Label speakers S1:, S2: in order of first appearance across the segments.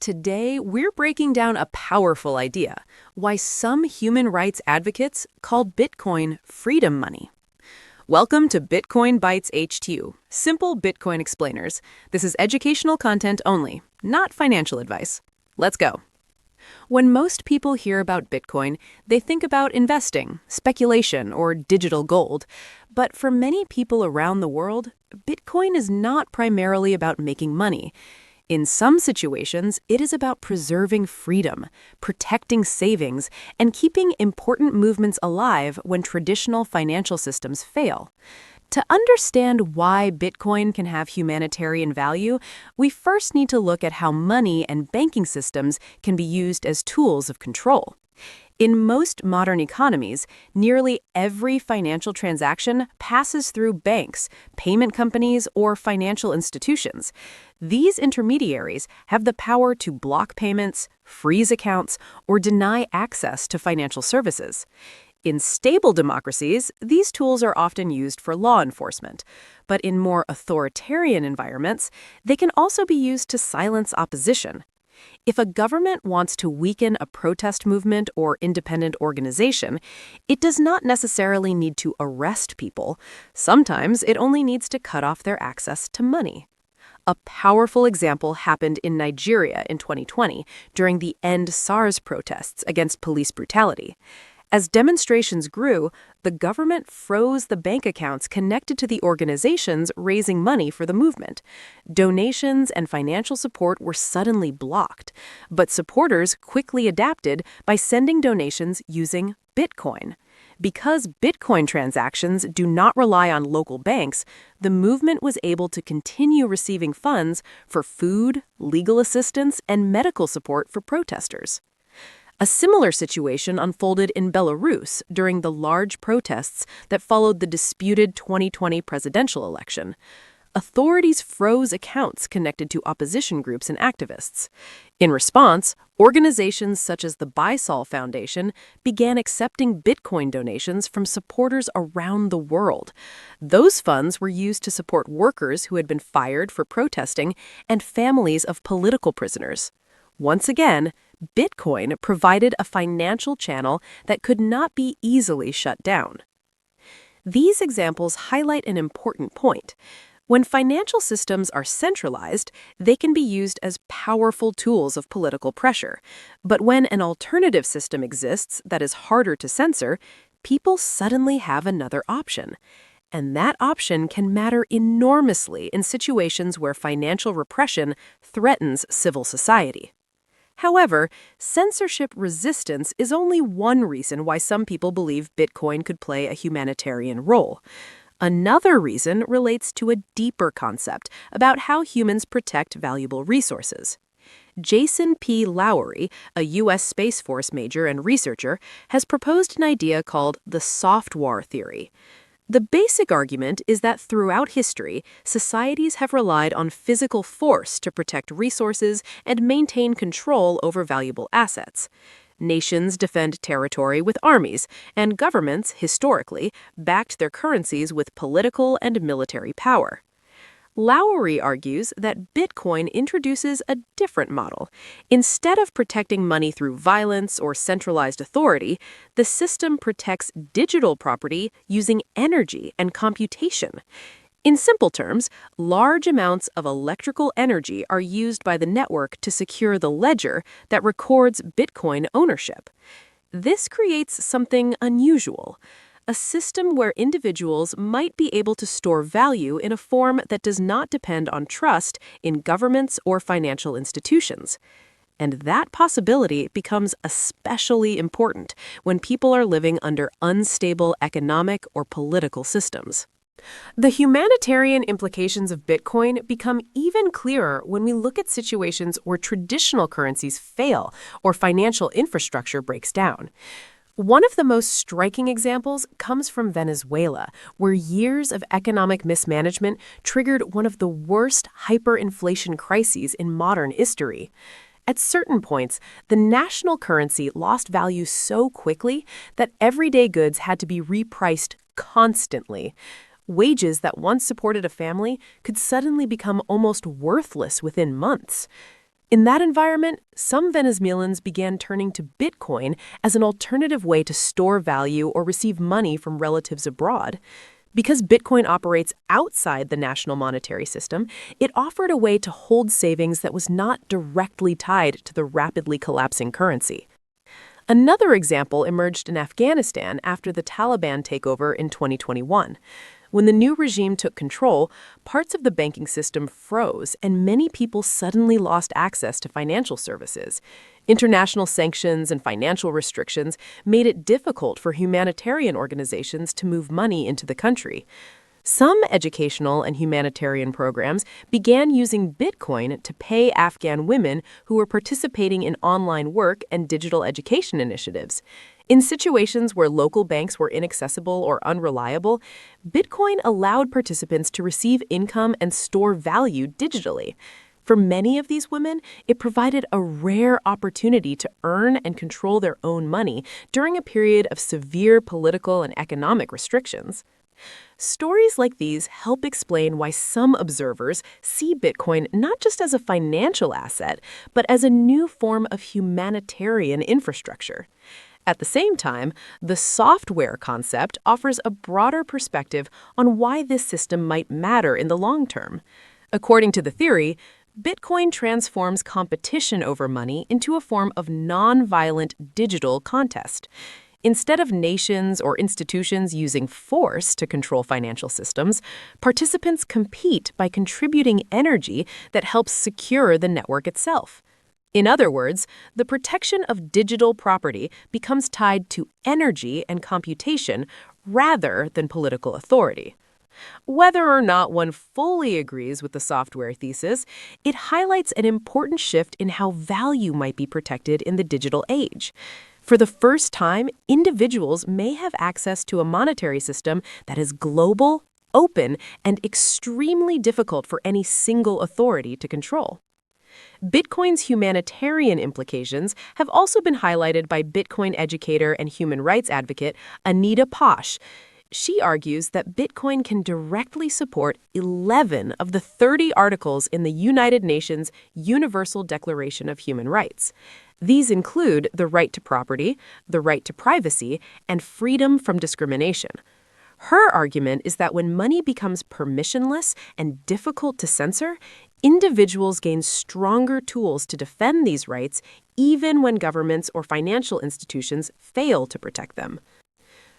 S1: Today, we're breaking down a powerful idea, why some human rights advocates call Bitcoin freedom money. Welcome to Bitcoin Bytes HQ, simple Bitcoin explainers. This is educational content only, not financial advice. Let's go. When most people hear about Bitcoin, they think about investing, speculation, or digital gold. But for many people around the world, Bitcoin is not primarily about making money. In some situations, it is about preserving freedom, protecting savings, and keeping important movements alive when traditional financial systems fail. To understand why Bitcoin can have humanitarian value, we first need to look at how money and banking systems can be used as tools of control. In most modern economies, nearly every financial transaction passes through banks, payment companies, or financial institutions. These intermediaries have the power to block payments, freeze accounts, or deny access to financial services. In stable democracies, these tools are often used for law enforcement, but in more authoritarian environments, they can also be used to silence opposition. If a government wants to weaken a protest movement or independent organization, it does not necessarily need to arrest people. Sometimes it only needs to cut off their access to money. A powerful example happened in Nigeria in 2020 during the End SARS protests against police brutality. As demonstrations grew, the government froze the bank accounts connected to the organizations raising money for the movement. Donations and financial support were suddenly blocked, but supporters quickly adapted by sending donations using Bitcoin. Because Bitcoin transactions do not rely on local banks, the movement was able to continue receiving funds for food, legal assistance, and medical support for protesters. A similar situation unfolded in Belarus during the large protests that followed the disputed 2020 presidential election. Authorities froze accounts connected to opposition groups and activists. In response, organizations such as the Bysol Foundation began accepting Bitcoin donations from supporters around the world. Those funds were used to support workers who had been fired for protesting and families of political prisoners. Once again, Bitcoin provided a financial channel that could not be easily shut down. These examples highlight an important point. When financial systems are centralized, they can be used as powerful tools of political pressure. But when an alternative system exists that is harder to censor, people suddenly have another option. And that option can matter enormously in situations where financial repression threatens civil society. However, censorship resistance is only one reason why some people believe Bitcoin could play a humanitarian role. Another reason relates to a deeper concept about how humans protect valuable resources. Jason P. Lowery, a U.S. Space Force major and researcher, has proposed an idea called the Softwar theory. The basic argument is that throughout history, societies have relied on physical force to protect resources and maintain control over valuable assets. Nations defend territory with armies, and governments, historically, backed their currencies with political and military power. Lowery argues that Bitcoin introduces a different model. Instead of protecting money through violence or centralized authority, the system protects digital property using energy and computation. In simple terms, large amounts of electrical energy are used by the network to secure the ledger that records Bitcoin ownership. This creates something unusual. A system where individuals might be able to store value in a form that does not depend on trust in governments or financial institutions. And that possibility becomes especially important when people are living under unstable economic or political systems. The humanitarian implications of Bitcoin become even clearer when we look at situations where traditional currencies fail or financial infrastructure breaks down. One of the most striking examples comes from Venezuela, where years of economic mismanagement triggered one of the worst hyperinflation crises in modern history. At certain points, the national currency lost value so quickly that everyday goods had to be repriced constantly. Wages that once supported a family could suddenly become almost worthless within months. In that environment, some Venezuelans began turning to Bitcoin as an alternative way to store value or receive money from relatives abroad. Because Bitcoin operates outside the national monetary system, it offered a way to hold savings that was not directly tied to the rapidly collapsing currency. Another example emerged in Afghanistan after the Taliban takeover in 2021. When the new regime took control, parts of the banking system froze and many people suddenly lost access to financial services. International sanctions and financial restrictions made it difficult for humanitarian organizations to move money into the country. Some educational and humanitarian programs began using Bitcoin to pay Afghan women who were participating in online work and digital education initiatives. In situations where local banks were inaccessible or unreliable, Bitcoin allowed participants to receive income and store value digitally. For many of these women, it provided a rare opportunity to earn and control their own money during a period of severe political and economic restrictions. Stories like these help explain why some observers see Bitcoin not just as a financial asset, but as a new form of humanitarian infrastructure. At the same time, the Softwar concept offers a broader perspective on why this system might matter in the long term. According to the theory, Bitcoin transforms competition over money into a form of non-violent digital contest. Instead of nations or institutions using force to control financial systems, participants compete by contributing energy that helps secure the network itself. In other words, the protection of digital property becomes tied to energy and computation rather than political authority. Whether or not one fully agrees with the Softwar thesis, it highlights an important shift in how value might be protected in the digital age. For the first time, individuals may have access to a monetary system that is global, open, and extremely difficult for any single authority to control. Bitcoin's humanitarian implications have also been highlighted by Bitcoin educator and human rights advocate Anita Posch. She argues that Bitcoin can directly support 11 of the 30 articles in the United Nations Universal Declaration of Human Rights. These include the right to property, the right to privacy, and freedom from discrimination. Her argument is that when money becomes permissionless and difficult to censor, individuals gain stronger tools to defend these rights even when governments or financial institutions fail to protect them.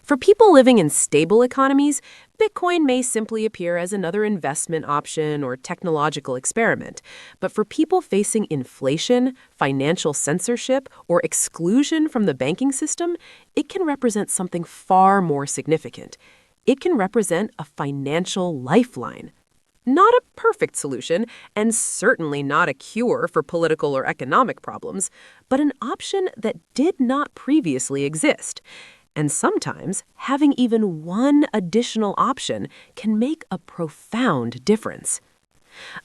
S1: For people living in stable economies, Bitcoin may simply appear as another investment option or technological experiment. But for people facing inflation, financial censorship, or exclusion from the banking system, it can represent something far more significant. It can represent a financial lifeline. Not a perfect solution, and certainly not a cure for political or economic problems, but an option that did not previously exist. And sometimes, having even one additional option can make a profound difference.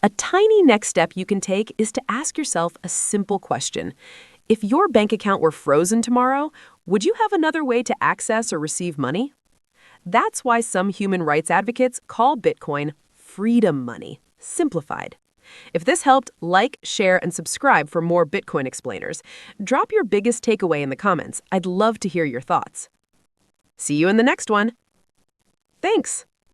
S1: A tiny next step you can take is to ask yourself a simple question. If your bank account were frozen tomorrow, would you have another way to access or receive money? That's why some human rights advocates call Bitcoin freedom money, simplified. If this helped, like, share, and subscribe for more Bitcoin explainers. Drop your biggest takeaway in the comments. I'd love to hear your thoughts. See you in the next one. Thanks.